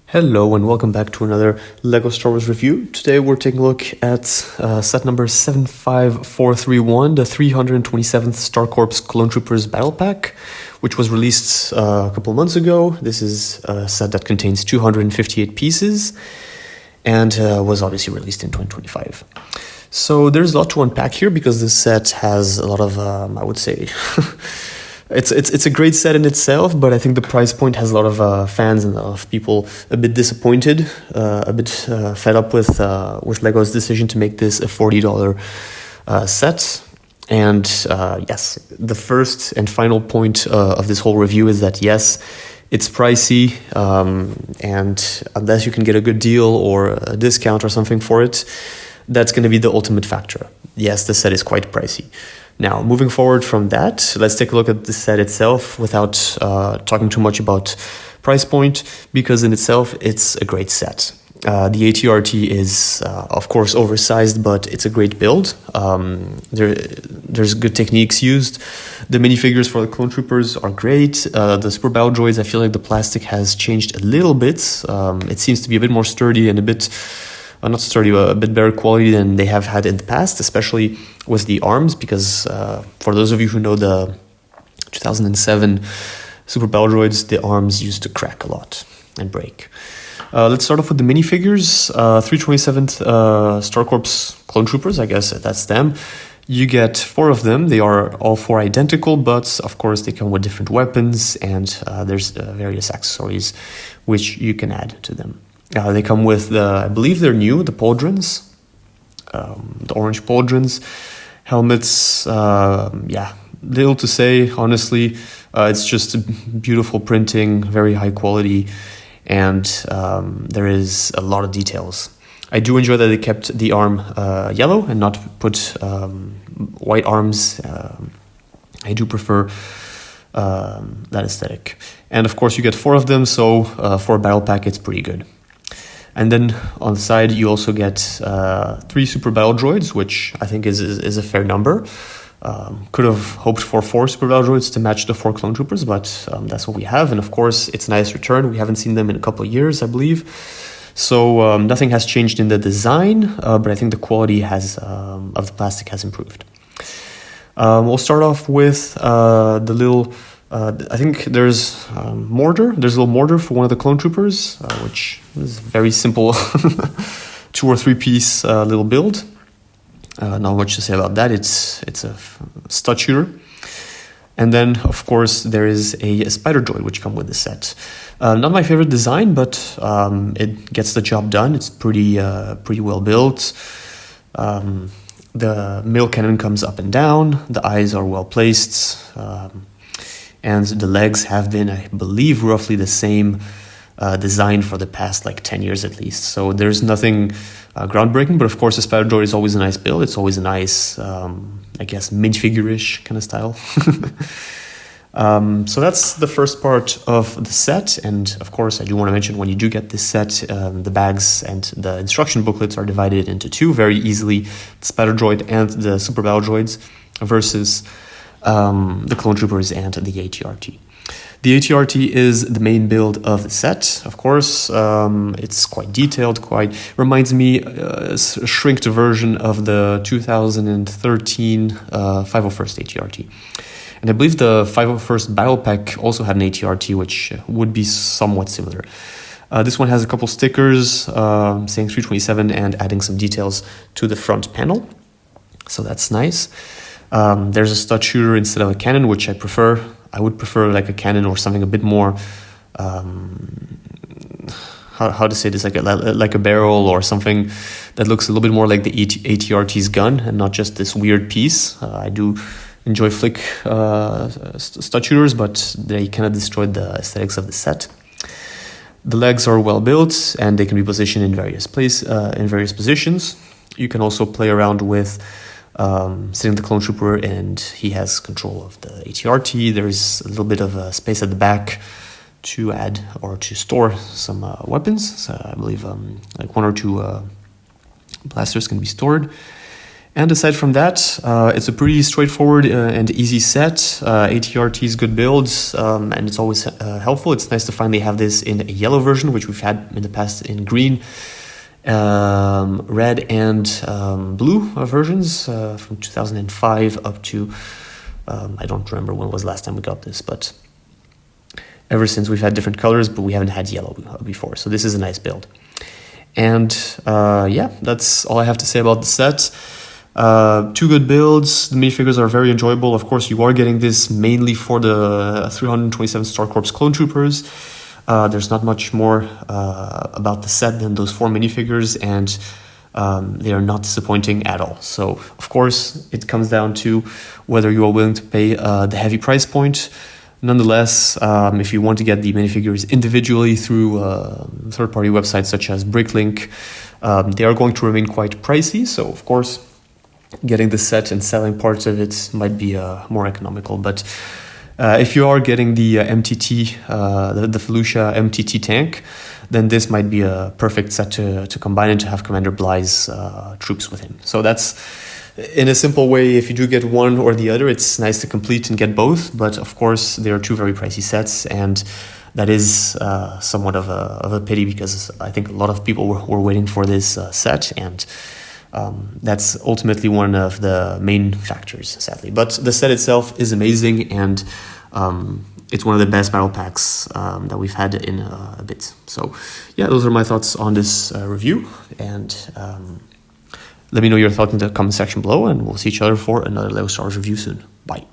Hello and welcome back to another LEGO Star Wars review. Today we're taking a look at set number 75431, the 327th Star Corps Clone Troopers Battle Pack, which was released a couple months ago. This is a set that contains 258 pieces and was obviously released in 2025. So there's a lot to unpack here because this set has a lot of, I would say... It's a great set in itself, but I think the price point has a lot of fans and a lot of people a bit disappointed, a bit fed up with LEGO's decision to make this a $40 set. And yes, the first and final point of this whole review is that yes, it's pricey, and unless you can get a good deal or a discount or something for it, that's going to be the ultimate factor. Yes, the set is quite pricey. Now, moving forward from that, let's take a look at the set itself without talking too much about price point, because in itself, it's a great set. The ATRT is, of course, oversized, but it's a great build. There's good techniques used. The minifigures for the Clone Troopers are great. The Super Battle Droids, I feel like the plastic has changed a little bit. It seems to be a bit more sturdy and a bit... not sturdy, a bit better quality than they have had in the past, especially with the arms, because for those of you who know the 2007 Super Battle Droids, the arms used to crack a lot and break. Let's start off with the minifigures. 327th Star Corps Clone Troopers, I guess that's them. You get 4 of them. They are all 4 identical, but of course they come with different weapons, and there's various accessories which you can add to them. They come with I believe they're new, the pauldrons, the orange pauldrons, helmets. Yeah, little to say, honestly. It's just beautiful printing, very high quality, and there is a lot of details. I do enjoy that they kept the arm yellow and not put white arms. I do prefer that aesthetic. And of course you get 4 of them, so for a battle pack it's pretty good. And then on the side, you also get 3 Super Battle Droids, which I think is a fair number. Could have hoped for 4 Super Battle Droids to match the 4 Clone Troopers, but that's what we have. And of course, it's a nice return. We haven't seen them in a couple of years, I believe. So nothing has changed in the design, but I think the quality of the plastic has improved. We'll start off with the little... I think there's mortar. There's a little mortar for one of the Clone Troopers, which is very simple 2 or 3 piece little build. Not much to say about that. It's a stud shooter. And then, of course, there is a spider droid, which come with the set. Not my favorite design, but it gets the job done. It's pretty well built. The middle cannon comes up and down. The eyes are well placed. And the legs have been, I believe, roughly the same design for the past 10 years at least. So there's nothing groundbreaking, but of course the Spider Droid is always a nice build. It's always a nice, I guess, minifigure-ish kind of style. So that's the first part of the set. And of course, I do want to mention when you do get this set, the bags and the instruction booklets are divided into 2 very easily, the Spider Droid and the Super Battle Droids versus... the Clone Troopers and the ATRT. The ATRT is the main build of the set, of course. It's quite detailed, reminds me a shrinked version of the 2013 501st ATRT. And I believe the 501st Battle Pack also had an ATRT, which would be somewhat similar. This one has a couple stickers saying 327 and adding some details to the front panel. So that's nice. There's a stud shooter instead of a cannon, which I prefer. I would prefer a cannon or something a bit more, how to say this, like a barrel or something that looks a little bit more like the ATRT's gun and not just this weird piece. I do enjoy flick stud shooters, but they kind of destroyed the aesthetics of the set. The legs are well built and they can be positioned in various positions. You can also play around with sitting the Clone Trooper and he has control of the ATRT. There's a little bit of space at the back to add or to store some weapons. So I believe 1 or 2 blasters can be stored. And aside from that, it's a pretty straightforward and easy set. ATRT's good builds, and it's always helpful. It's nice to finally have this in a yellow version, which we've had in the past in green, red, and blue versions from 2005 up to, I don't remember when was the last time we got this, but ever since we've had different colors, but we haven't had yellow before. So this is a nice build. And yeah, that's all I have to say about the set. Two good builds. The minifigures are very enjoyable. Of course, you are getting this mainly for the 327 Star Corps Clone Troopers. There's not much more about the set than those 4 minifigures, and they are not disappointing at all. So, of course, it comes down to whether you are willing to pay the heavy price point. Nonetheless, if you want to get the minifigures individually through third-party websites such as Bricklink, they are going to remain quite pricey. So, of course, getting the set and selling parts of it might be more economical. But if you are getting the MTT, the Felucia MTT tank, then this might be a perfect set to combine and to have Commander Bly's troops with him. So that's, in a simple way, if you do get one or the other, it's nice to complete and get both. But of course, they are 2 very pricey sets, and that is somewhat of a pity, because I think a lot of people were waiting for this set, and that's ultimately one of the main factors, sadly. But the set itself is amazing, and it's one of the best battle packs that we've had in a bit. So yeah, those are my thoughts on this review, and let me know your thoughts in the comment section below, and we'll see each other for another LEGO Star Wars review soon. Bye.